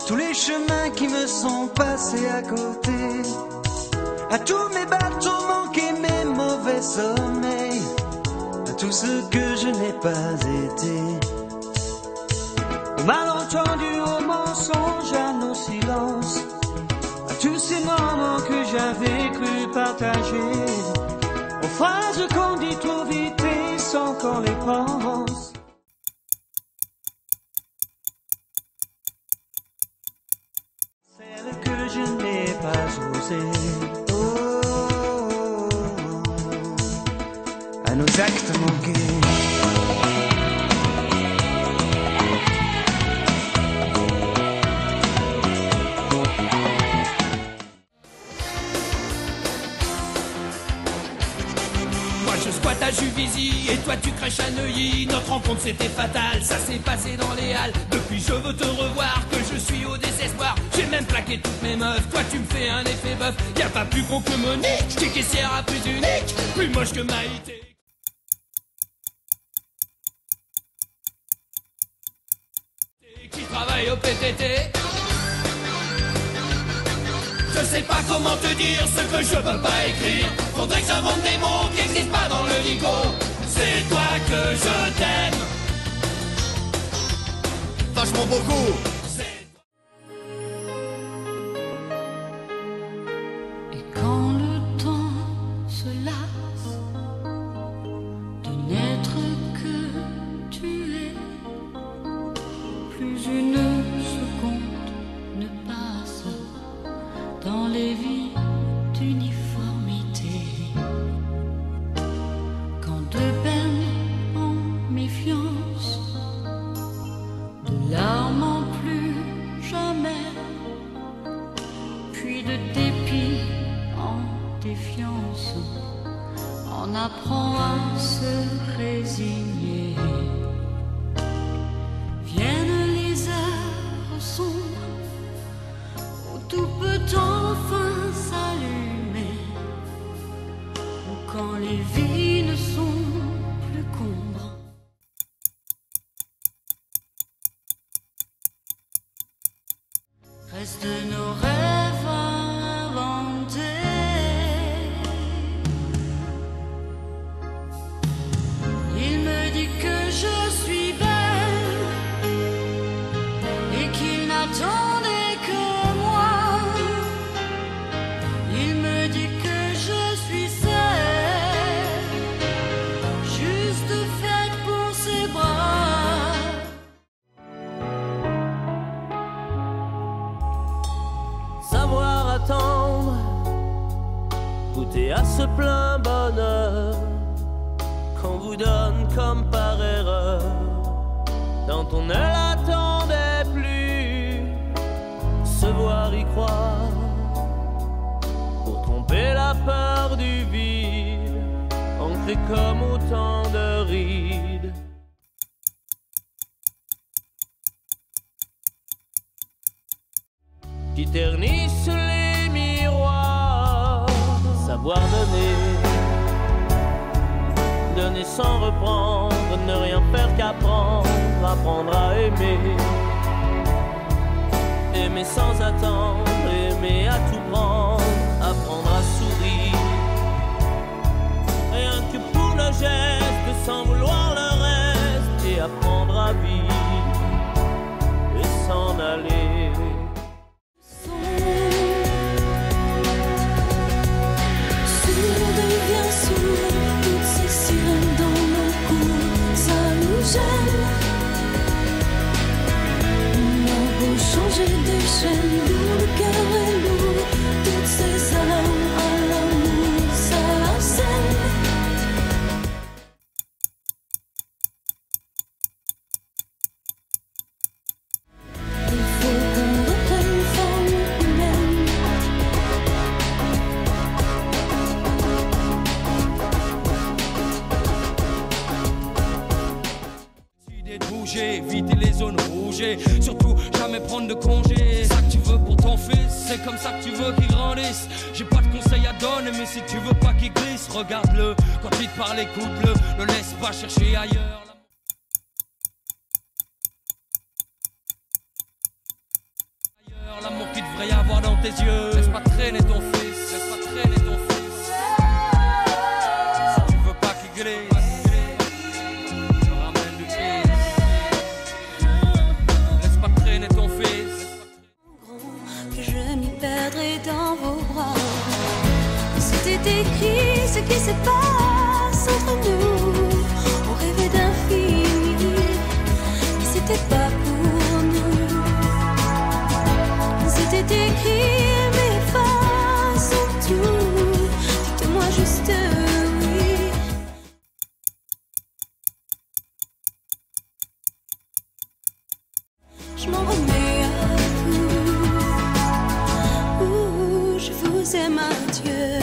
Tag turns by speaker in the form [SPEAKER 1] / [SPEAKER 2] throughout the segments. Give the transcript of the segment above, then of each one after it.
[SPEAKER 1] tous les chemins qui me sont passés à côté, à tous mes bateaux manqués, mes mauvais sommeils, à tout ce que je n'ai pas été, aux malentendus, aux mensonges, à nos silences, à tous ces moments que j'avais cru partager, aux phrases qu'on dit trop vite et sans qu'on les pense. Celles que je n'ai pas osées, à nos actes manqués.
[SPEAKER 2] Je squatte à Juvisy et toi tu crèches à Neuilly. Notre rencontre c'était fatal, ça s'est passé dans les halles. Depuis je veux te revoir, que je suis au désespoir. J'ai même plaqué toutes mes meufs, toi tu me fais un effet bœuf. Y'a pas plus con que Monique, qui est caissière à plus unique, plus moche que Maïté. Qui travaille au PTT. Je sais pas comment te dire ce que je peux pas écrire. Faudrait que j'invente des mots qui n'existent pas dans le dico. C'est toi que je t'aime vachement beaucoup.
[SPEAKER 3] Et quand le temps se lasse de n'être que tu es, plus une seconde ne passe dans les vies d'uniformité. Quand de peine en méfiance, de larmes en plus jamais, puis de dépit en défiance, on apprend à se résigner. Viennent les heures sombres où tout peut enfin s'allumer, ou quand les vies ne sont plus combres. Restent nos rêves inventés. Il me dit que je suis belle et qu'il n'attendait que moi. Il me dit que je suis celle juste faite pour ses bras.
[SPEAKER 4] Savoir attendre, goûter à ce plein bonheur qu'on vous donne comme par erreur, dont on ne l'attendait plus. Se voir y croire pour tromper la peur du vide, ancré comme autant de rides. Qui ternissent les miroirs. Savoir donner sans reprendre, ne rien faire qu'apprendre, apprendre à aimer. Aimer sans attendre, aimer à tout prendre, apprendre à sourire. Rien que pour le geste, sans vouloir le reste, et apprendre à vivre et s'en aller.
[SPEAKER 3] Changer d'échelle, d'où le cœur est lourd, toutes ces âmes à l'amour, ça scène. Il faut qu'on reprenne forme humaine.
[SPEAKER 2] Décider de bouger, éviter les zones rouges, surtout jamais prendre de congé. C'est ça que tu veux pour ton fils, c'est comme ça que tu veux qu'il grandisse. J'ai pas de conseils à donner, mais si tu veux pas qu'il glisse, regarde-le. Quand il te parle, écoute-le, le laisse pas chercher ailleurs. rien voir dans tes yeux. Laisse pas traîner ton fils, laisse pas traîner ton fils. Si tu veux pas qu'il glisse, je ramène du pire. Laisse pas traîner ton fils.
[SPEAKER 3] Que je m'y perdrai dans vos bras. C'était écrit ce qui se passe entre nous. On rêvait d'infini, mais c'était pas pour nous. C'était écrit, mais façon tout. Dites-moi juste oui. Je m'en remets à vous. Je vous aime, adieu.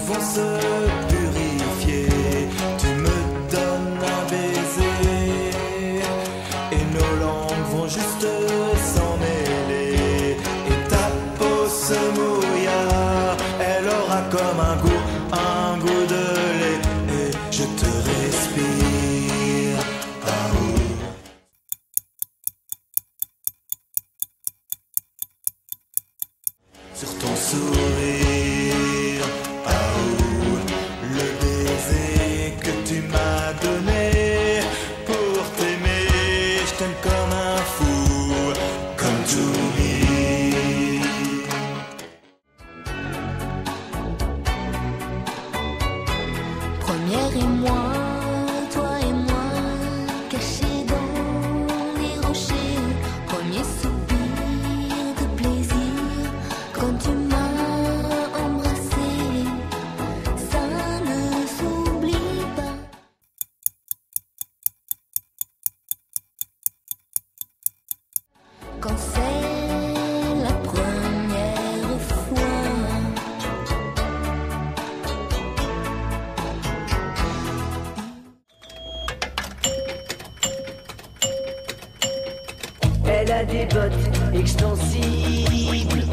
[SPEAKER 1] Vont se purifier, tu me donnes un baiser et nos langues vont juste s'emmêler et ta peau se mouilla, elle aura comme un goût de lait et je te respire. Ah oui. Sur ton sourire, le baiser que tu m'as donné pour t'aimer, je t'aime comme un fou, comme tout me.
[SPEAKER 3] Première et moi, toi et moi, cachés dans les rochers. Premier soupir de plaisir quand tu m'as embrassé. Ça ne s'oublie pas. Quand c'est la première fois.
[SPEAKER 5] Elle a des bottes extensibles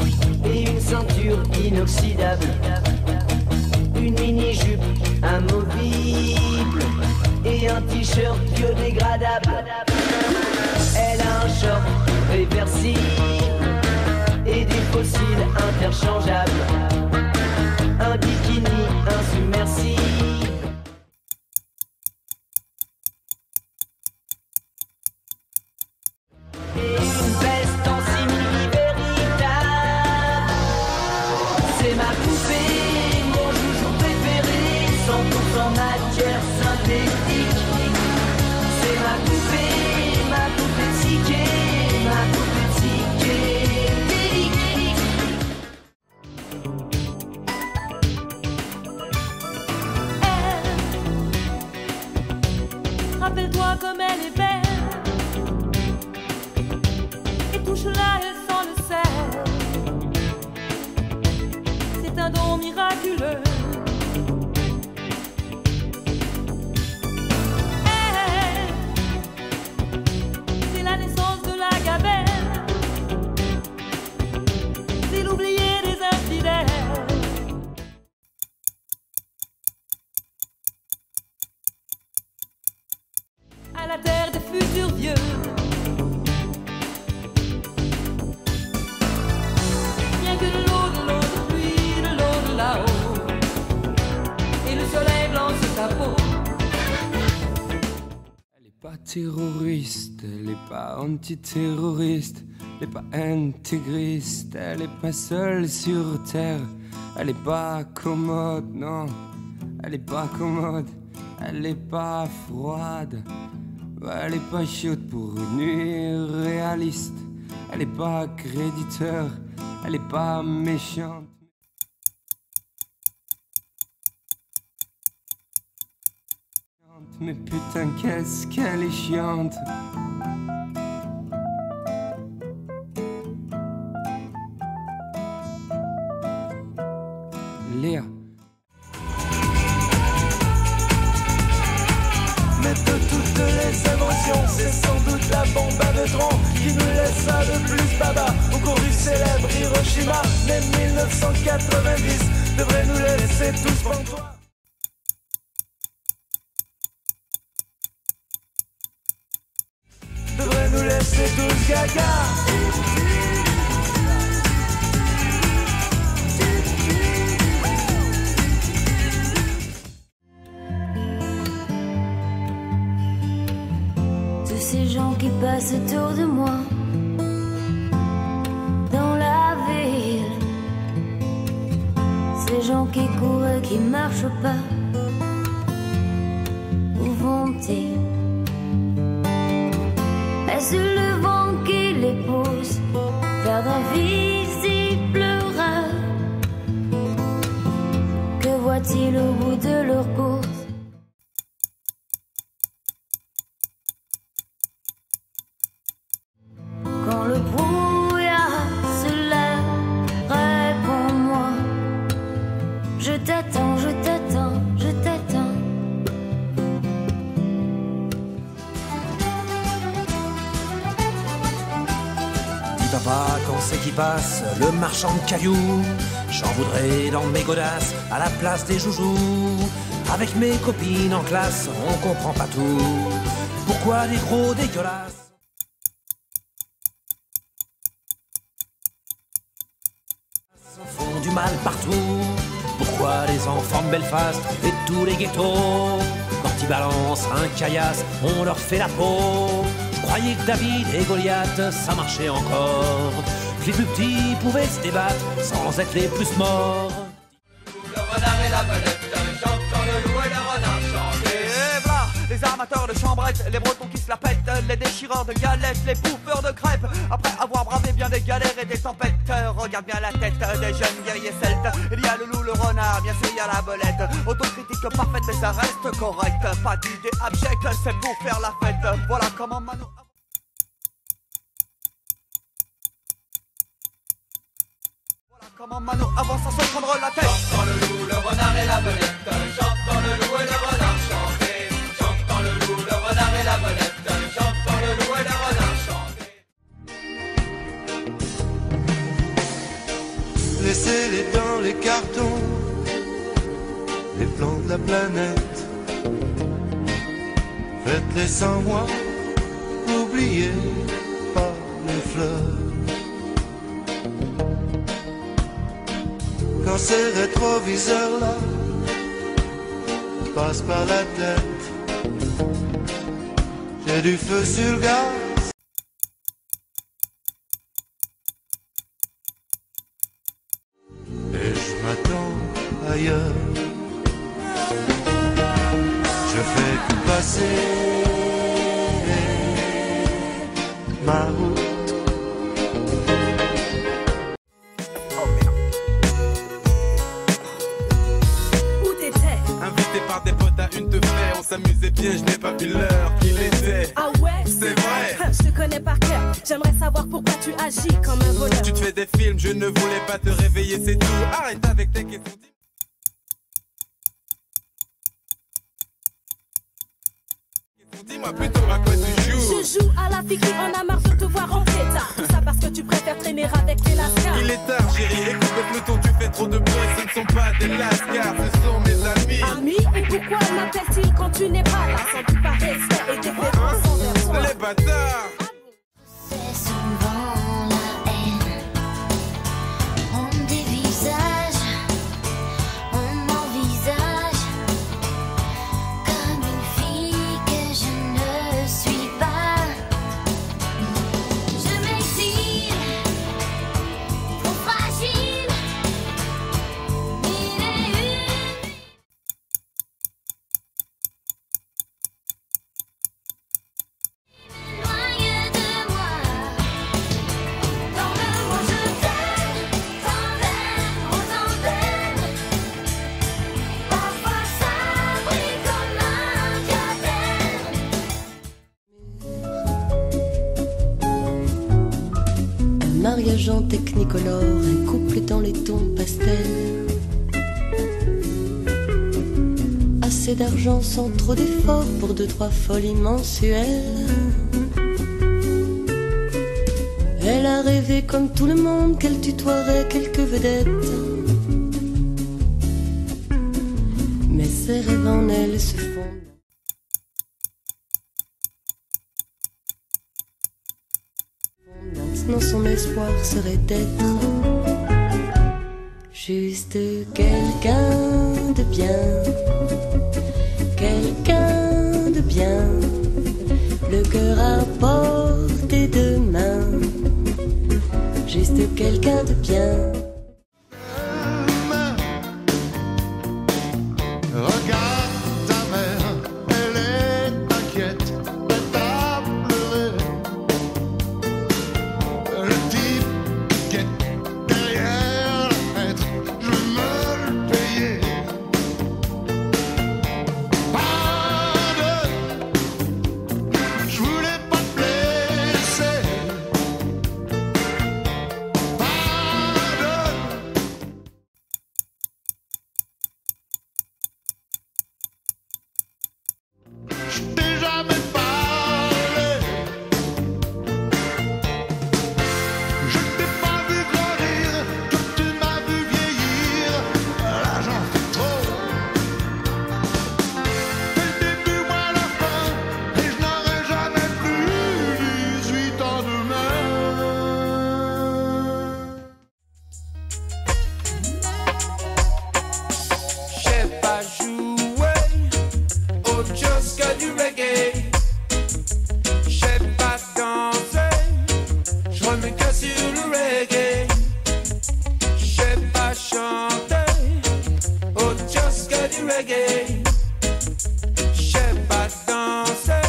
[SPEAKER 5] et une ceinture inoxydable, une mini-jupe amovible et un t-shirt biodégradable. Elle a un short réversible et des fossiles interchangeables, un bikini insubmersible. Et une veste en simili véritable. C'est ma poupée, mon joujou préféré, 100% matière synthétique. C'est ma poupée psyché, ma poupée psychédélique.
[SPEAKER 4] Rappelle-toi comme elle est belle. Touche-la, elle sent le sel. C'est un don miraculeux. Elle, c'est la naissance de la gabelle. C'est l'oublié des infidèles. À la terre des futurs vieux. Que de l'eau de pluie, de l'eau de là-haut, et le
[SPEAKER 5] sa peau.
[SPEAKER 6] Elle est pas terroriste, elle est pas antiterroriste, elle est pas intégriste, elle est pas seule sur terre, elle est pas commode, non, elle est pas commode, elle est pas froide, elle est pas chaude pour une nuit réaliste, elle est pas créditeur, elle est pas méchante. Mais putain, qu'est-ce qu'elle est chiante. Léa.
[SPEAKER 1] Mais de toutes les émotions, c'est sans doute la bombe à neutrons qui nous laissa le plus baba. Au cours du célèbre Hiroshima, mais 1990 devrait nous laisser tous pantois. Devrait nous laisser tous gaga.
[SPEAKER 3] Tous ces gens qui passent autour de moi dans la ville, ces gens qui courent et qui marchent pas, où vont-ils? Est-ce le vent qui les pousse vers d'invisibles rêves? Que voient-ils au bout de leur course? Quand le brouillard se lève, réponds-moi. Je t'attends, je t'attends, je t'attends.
[SPEAKER 7] Papa, quand c'est qui passe, le marchand de cailloux. J'en voudrais dans mes godasses, à la place des joujoux. Avec mes copines en classe, on comprend pas tout. Pourquoi les gros dégueulasses font du mal partout? Pourquoi les enfants de Belfast et tous les ghettos, quand ils balancent un caillasse, on leur fait la peau? Je croyais que David et Goliath, ça marchait encore, que les plus petits pouvaient se débattre sans être les plus morts.
[SPEAKER 2] Le renard et la belette chantent quand le loup et le renard chantent. Et voilà, les amateurs de chambrettes, les bretons qui se la pètent, les déchireurs de galettes, les bouffeurs de crêpes. Après avoir bravé bien des galères et des tempêtes, regarde bien la tête des jeunes guerriers celtes. Il y a le loup, le renard, bien sûr il y a la belette. Autocritique parfaite mais ça reste correct. Pas d'idée abjecte, c'est pour faire la fête. Voilà comment Mano... Comment Mano avance sans se prendre la tête. Chante quand le loup, le renard et la belette. Chante quand le loup et le renard chantent. Chante quand le loup, le renard et la belette. Chante quand le loup et le renard chantent.
[SPEAKER 1] Laissez-les dans les cartons, les plans de la planète. Faites-les sans moi, n'oubliez pas les fleurs. Quand ces rétroviseurs-là passent par la tête, j'ai du feu sur le gaz. Et je m'attends ailleurs. Je fais que passer ma route.
[SPEAKER 8] Des potes à une te fait, on s'amusait bien, je n'ai pas vu l'heure qu'il était.
[SPEAKER 9] Ah ouais?
[SPEAKER 8] C'est vrai.
[SPEAKER 9] Je te connais par cœur, j'aimerais savoir pourquoi tu agis comme un voleur.
[SPEAKER 8] Tu te fais des films, je ne voulais pas te réveiller, c'est tout. Arrête avec tes questions. Dis-moi plutôt à quoi tu joues.
[SPEAKER 9] Je joue à la fille qui en a marre de te voir en pétard. Tout ça parce que tu préfères traîner avec les lascars.
[SPEAKER 8] Il est tard chérie, écoute le peloton, tu fais trop de bruit. Ce ne sont pas des lascars, ce sont mes amis.
[SPEAKER 9] Amis? Et pourquoi m'appellent-ils quand tu n'es pas là? Sans doute par respect et déférence envers toi.
[SPEAKER 8] Les bâtards.
[SPEAKER 3] C'est souvent la haine. On dévisage, on envisage
[SPEAKER 10] technicolore, un couple dans les tons pastels. Assez d'argent sans trop d'efforts pour 2-3 folies mensuelles. Elle a rêvé comme tout le monde qu'elle tutoierait quelques vedettes. Mais ses rêves en elle se fondent. Maintenant son espoir serait d'être juste quelqu'un de bien. Quelqu'un de bien, le cœur à portée de main. Juste quelqu'un de bien.
[SPEAKER 11] Regarde ta mère, elle est inquiète, prête à pleurer. Le type qui est derrière la fenêtre, je veux me le payer. Pardonne, je voulais pas te blesser. Pardonne. Je t'ai jamais parlé. Je t'ai pas vu grandir, toi tu m'as vu vieillir. Là j'en fais trop. Dès le début, moi la fin, et je n'aurai jamais plus 18 ans demain.
[SPEAKER 2] J'sais pas jouer autre chose que du reggae. J'sais pas danser, j'remets que sur le reggae. J'sais pas chanter autre chose que du reggae. J'sais pas danser.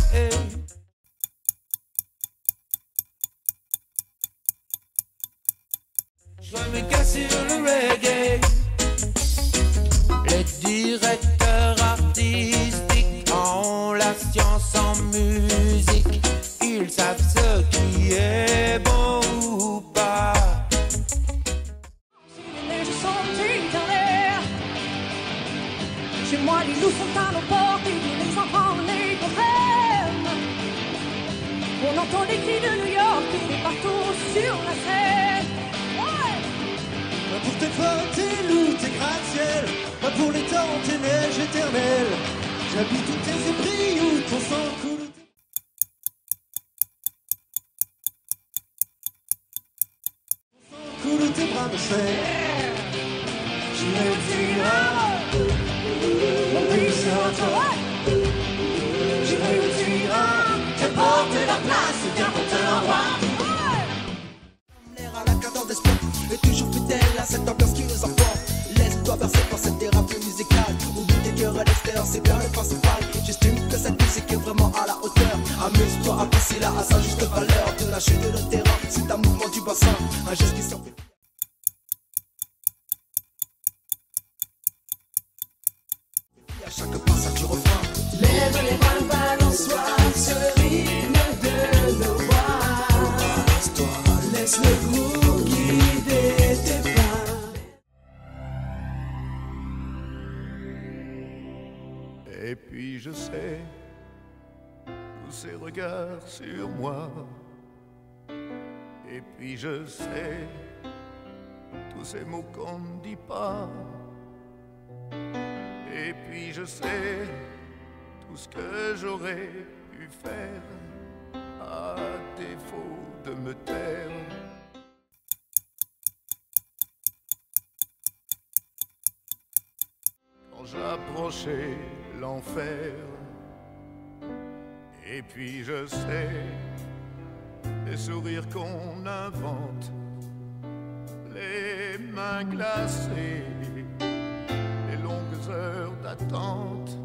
[SPEAKER 2] J'remets que sur le reggae. Les directeurs artistiques ont la science en musique. Ils savent ce qui est bon ou pas.
[SPEAKER 9] Les neiges sont éteintes en l'air. Chez moi, les loups sont à nos portes et tous les enfants les comprennent. On entend les cris de New York et des bateaux sur la Seine. Ouais.
[SPEAKER 1] Pas pour tes femmes, tes loups, tes gratte-ciel, pas pour les temps, tes neiges éternelles. J'habite où tes ébris, où ton sang coule. Coule où tes bras me serrent. J'irai où tu iras. Mon pays sera toi. J'irai où tu iras. Qu'importe la place, viens pour te l'envoi.
[SPEAKER 12] L'air à la cadence d'esprit est toujours fidèle à cette ambiance qui nous emporte. Laisse-toi bercer par cette thérapie musicale. Oublie tes cœurs à l'extérieur, c'est bien le principal. J'estime que cette musique est vraiment à la hauteur. Amuse-toi, apprécie-la à sa juste valeur. De lâcher de le terrain, c'est un mouvement du bassin. Un geste qui s'appelle. À chaque passage du refrain.
[SPEAKER 5] Lève les bras, balance-toi, ce rythme de nos voix.
[SPEAKER 12] Balance-toi,
[SPEAKER 5] Laisse le groupe guider tes pas.
[SPEAKER 11] Et puis je sais tous ces regards sur moi. Et puis je sais tous ces mots qu'on ne dit pas. Et puis je sais tout ce que j'aurais pu faire à défaut de me taire. Quand j'approchais l'enfer. Et puis je sais les sourires qu'on invente, les mains glacées, les longues heures d'attente.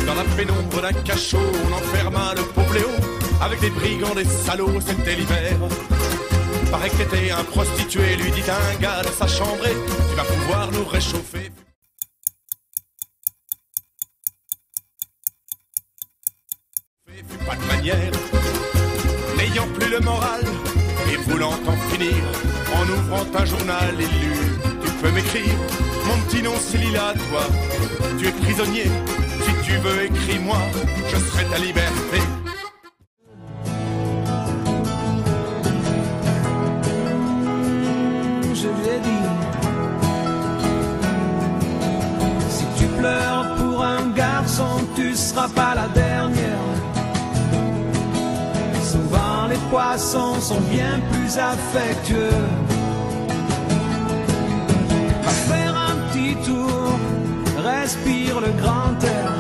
[SPEAKER 8] Dans la pénombre d'un cachot, on enferma le pauvre Léo. Avec des brigands, des salauds, c'était l'hiver. Paraît qu'était un prostitué, lui dit un gars de sa chambrée, tu vas pouvoir nous réchauffer. Fais pas de manière, n'ayant plus le moral et voulant en finir, en ouvrant un journal élu, tu peux m'écrire. Mon petit nom c'est Lila, toi, tu es prisonnier. Si tu veux, écris-moi, je serai ta liberté.
[SPEAKER 1] Je lui ai dit, si tu pleures pour un garçon, tu seras pas la dernière. Souvent les poissons sont bien plus affectueux. Va faire un petit tour, respire le grand air.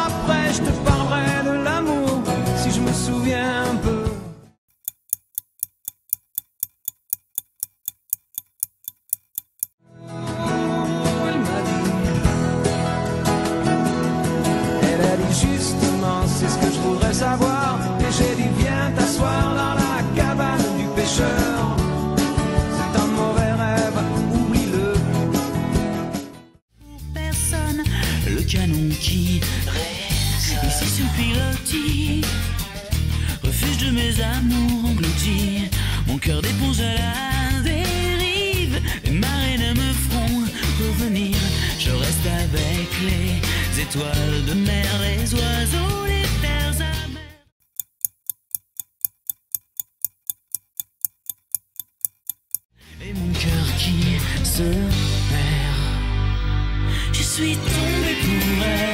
[SPEAKER 1] Après je te parlerai de l'amour, si je me souviens un peu. Justement, c'est ce que je voudrais savoir. Et j'ai dit, viens t'asseoir dans la cabane du pêcheur. C'est un mauvais rêve, oublie-le.
[SPEAKER 13] Pour personne, le canon qui reste ici sur pilotis. Refuge de mes amours engloutis. Mon cœur d'éponge à la dérive. Les marées ne me feront revenir. Je reste avec les étoiles de mer, les oiseaux, les terres amères. Et mon cœur qui se perd. Je suis tombé pour elle.